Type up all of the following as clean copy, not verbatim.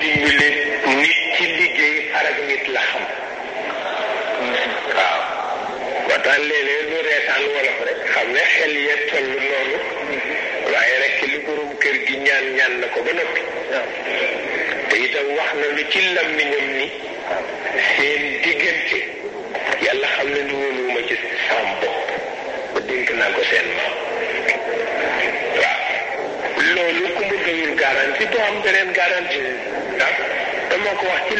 dimbale nit ci liggéey farak nit la xam waaw ba tax léeg-léeg lu reetaan wolof rek xam ne xel ya toll noonu waaye rek li borom kër gi ñaan na ko ba noppi te itam wax na lu ci làmmiñam ni seen diggante yàlla xam ne ni wóoluwuma ci sam bopp ba dénk naa ko seen maam waaw loolu ku mu doyul garanti doo am beneen garanti waaw te moo ko wax ci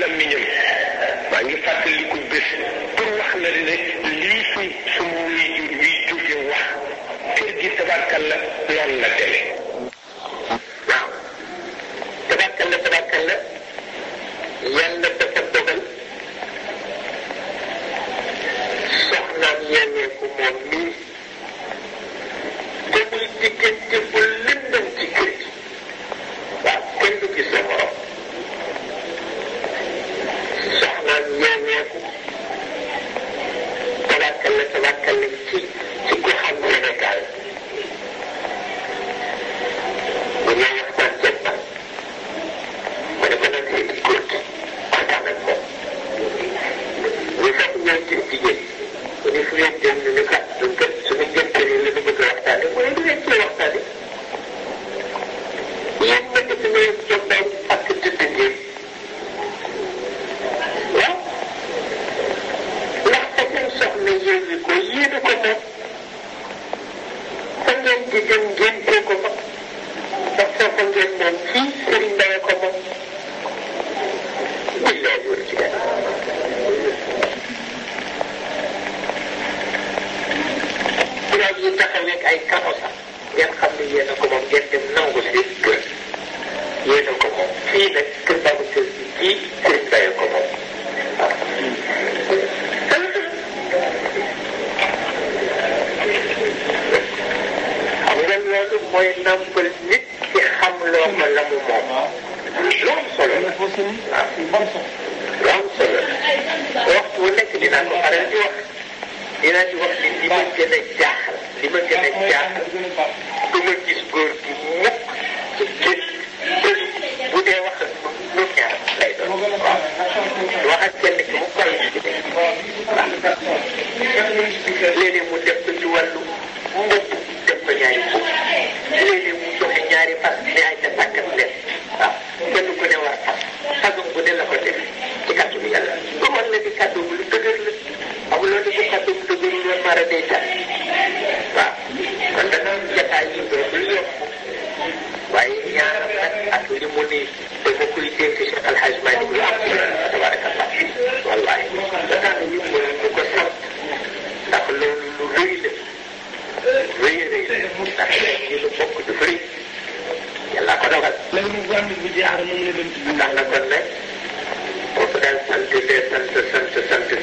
làmmiñam maa ngi fàttaliku bés pour wax la ne lii fi suma wuy jur wiy jóge wax kër gi tabarkalla loolu la demee waaw tabarkalla yàlla dafa dogal soxnaam Yéemé ko moom mii te muy diggante bu lëndëm ci kër gi waaw kenn du gis sa morom soxnaam Yéemé ko tabarkalla ci ku xam Sénégal bu ñuy waxtaan jot na ma ne ko nag seeti góor gi waxtaan ak moom ñu sax ñoom ci jigéen bu ñu fi leen jëm ni kat duñ kat suñu jënte ni la ñu bëgg a waxtaane mooy lu leen ciy waxtaane yéen ma def ne jom nañ ak tëdd ngeen waaw ndax fa seen soxna yéegi ko yéene ko moom fa ngeen di dem ngeen tee ko fa ndax foofa ngeen moom fii Serigne Mbaye ko moom billaay wër ci dara village yi taxawee ay kano sax ngeen xam ne yéen a ko moom ngeen dem nangu seen kër yéen a ko moom fii nag kër baabu kër gi fii Serigne Mbaye ko moom xam nga loolu mooy nampal nit ci xam loo ko la mu moom lu am solo la waaw lu am solo la waxtu wu nekk dinaa ko faral di wax li ma gën a jaaxal du ma gis góor gi mukk ci kër bu dee wax ak lu ñaar lay doon waaw wax ak kenn ki mu koy léeg-léeg mu def ko ci wàllu mbëpp def ko ñaari fukk léeg-léeg mu joxe ñaari fas ne ay ca tàkkat leen waaw kenn ku ne war fasum bu ne la ko def ci kàddu bi yàlla bu mën la di kàddu bu lu dëgër la amuloo di bu kàddu bu dëgërul woon mara day tat waaw kon dana jataay yi dootul yokk waaye ñaaram nag ak li mu ni dama koy dénk Cheikh Al Hadj Malick lu am tabarakallah wallahi da tax ñu mënuñu ko sant ndax loolu lu rëy la ndax ñu lu bokk dafa rëy yàlla ko dogal ndax na kon nag foofu daal sant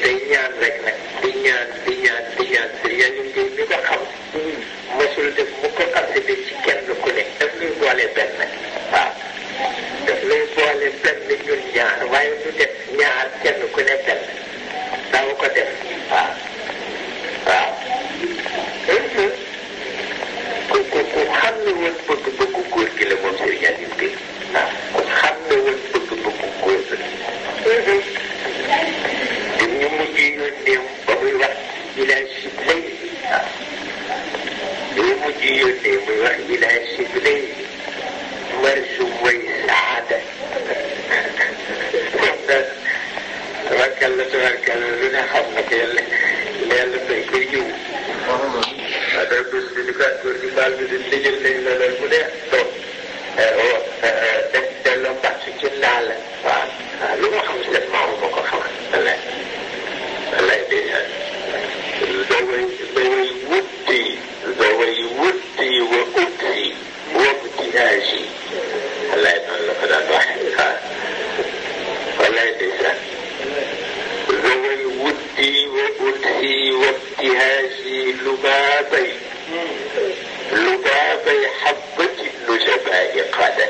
day ñaan rek nag di ñaan Serigne ñu ngi ñu ko xam mosul def mu ko accédé ci kenn ku ne daf ñuy boole benn waaw daf ñuy boole benn ñun ñaar waaye du def ñaar kenn ku ne benn daaw ko def waaw ku xam ne woon bëgg góor gi la moom Serigne Alioune Gueye waaw ku xam ne woon bëgg góor gi te ñu mujj yónnee ba muy wax village si lay waaw ñu mujj yónnee muy wax village si lay marsu mooy saada tabarkalla lu ne xam na ko yàlla day koy jiw waaw dara dus bi di ko góor gi baal bi di lijjal nañ la lool mu neex donc delloo mbàcc ci naa la waaw lu ma xam seen maamu ma ko xamal wallaay ndeysaan daway wutti wa utti wa ibtihaaji wallaay noonu la ko daan waxee waaw wallaay ndeysaan daway wutti wa utti wa ibtihaaji lubaabay xabbati nujabaa'i qada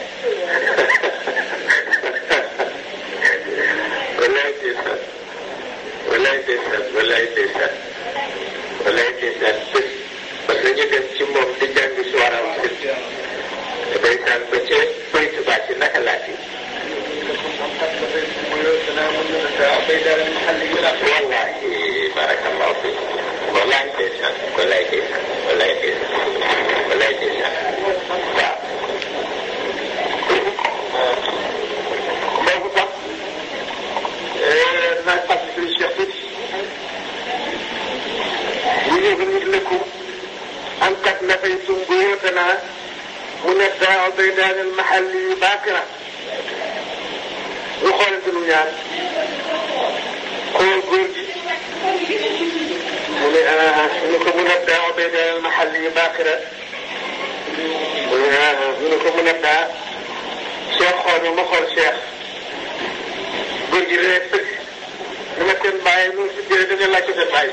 wallaay ndeysaan bés parce que ñu dem ci moom di jàng si waram si ndeysaan ba ca baytu bàcc عبيدان المحلي باكرة وخالد النيان قول قولي منكم منبدا عبيدان المحلي باكرة منكم منبدا شيخ خالد ومخال شيخ قولي ريسك لما كان باي نور في الدنيا لا كده باي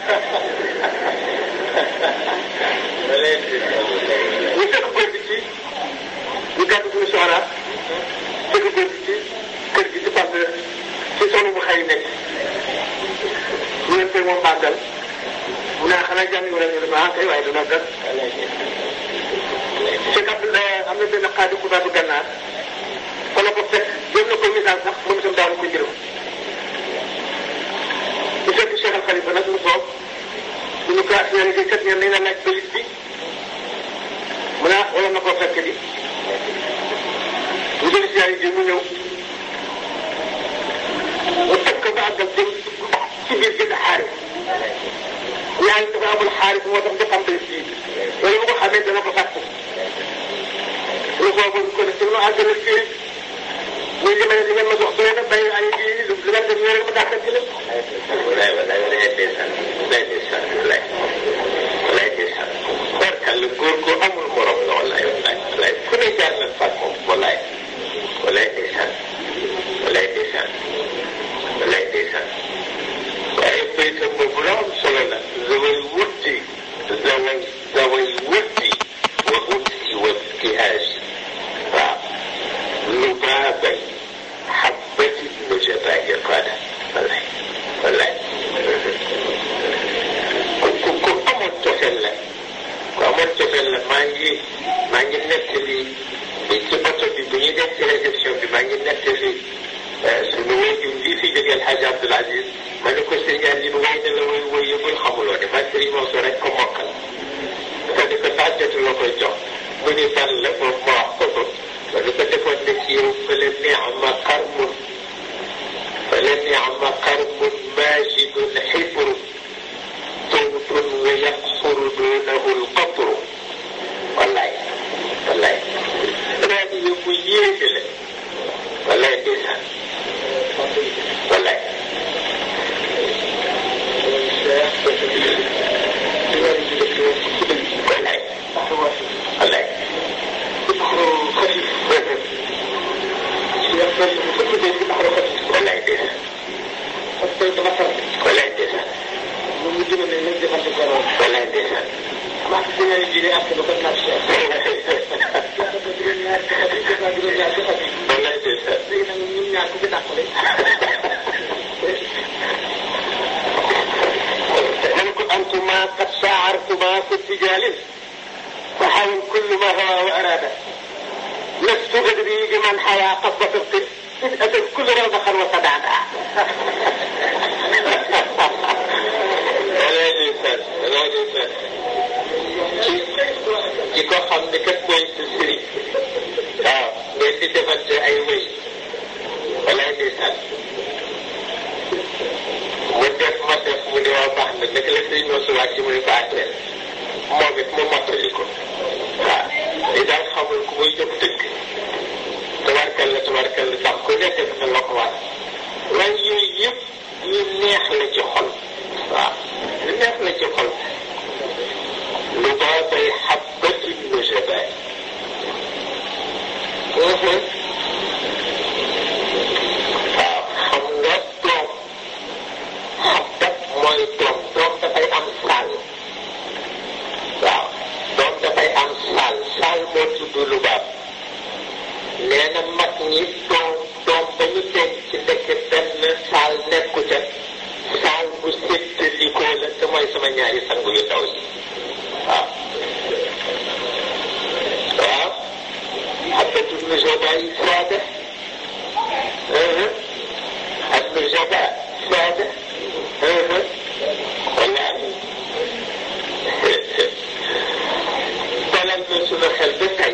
ñu fekk góor gi ci ñu gàtt suñu soxla fekk góor gi ci kër gi ci parce que ci sonu bu xëy nekk ñu leen koy moom màggal mu ne xanaa jàng wala ñu ne ah kay waaye dina gat fekk am na benn xaadi ku baatu gànnaar fa la ko fekk jëm na ko misaal sax moom itam daanu ko jërëm ñu fekk Cheikh Al Khalifa nag mu toog ñu ko ñaan gi kat ñaan nañ la laaj bëlit bi mu ne wala na ko fekk di ñu jël si yaay ji mu ñëw mu teg ko ba àggal jëm ci biir gën a xaaris ñaan dafa amul xaaris moo tax dafa am bëlit bi wala bu ko xamee dana ko fàtte lu boobu ko ne ci lu àggal fii muy li ma ne di ngeen ma jox doy na bàyyi ay ji lu ngeen def ñoo rek ma dàqal ci lépp góor gu amul morom la wallaay wallaay fu ne jaar na faat moom wallaay wallaay ndeysaan wallaay ndeysaan wallaay ndeysaan waaye baytam boobu la am solo la zaway wutti zaway wutti wa utsi wa ibtihaaj waaw lu baabay xabbati nujabaa'i qaada wallaay wallaay ku amoon cofeel la waaw man cofeel la maa ngi nettali ci oto bi bu ñuy dem ci réception bi maa ngi nettali suñu wéyjur lii fi jógee El Hadj Abdoul Aziz ma ne ko Serigne Alioune woy na la woy yëppul xamuloo de man Serigne Mansour rek ko mokkal dafa di ko tàggatu la koy jox mu ni ban la moom ma wax ko ko ma ni ko defoon ne ci yow fële neexma qarmun fële neexma qarmun maajidun xibru tawtun wa yaqsuru duunahu lqatru wallaay wallaay rajo yi bu yéeme la wallaay ndeysaan wallaay wallaay wallaay ndeysaan wallaay ndeysaan wallaay ndeysaan maa ngi leen di leen ak lu ko naaj si wallaay ndeysaan léegi nag ñun ñaar ku ci dàqale ko antuma qad sha'artuma fi tijalin fa xawal kullu ma hawa wa arada lastu adri biman xawa qasbata id atat kullu rawdaxan wa sadada ci ko xam ne kat mooy sa sëriñ waaw ngeen di defante ay wéy walaay ndeysaan mu def ma def mu ne waa baax na naka la sëriñ Mansour wàcc mu ne ko àtteel moom it mu mottali ko waaw li daal xamul ku muy jóg dëgg tabarkal la ndax ku nekk na la ko war waaye yooyu yëpp yu neex la ci xol waaw yu neex la ci xol lu baabay xabbati nujabaa waaw xam nga doom xabbat mooy doom dafay am saal waaw doom dafay am saal moo tudd lu baab nee na mag ñi doom ba ñu denc ci ndekk benn saal nekku ca saal bu séddalikoo la te mooy sama ñaari sang yu ndaw yi waaw xabbatu nujabaa yi saada ak nujabaa saada wallaahi dalal na suñu xel ba tey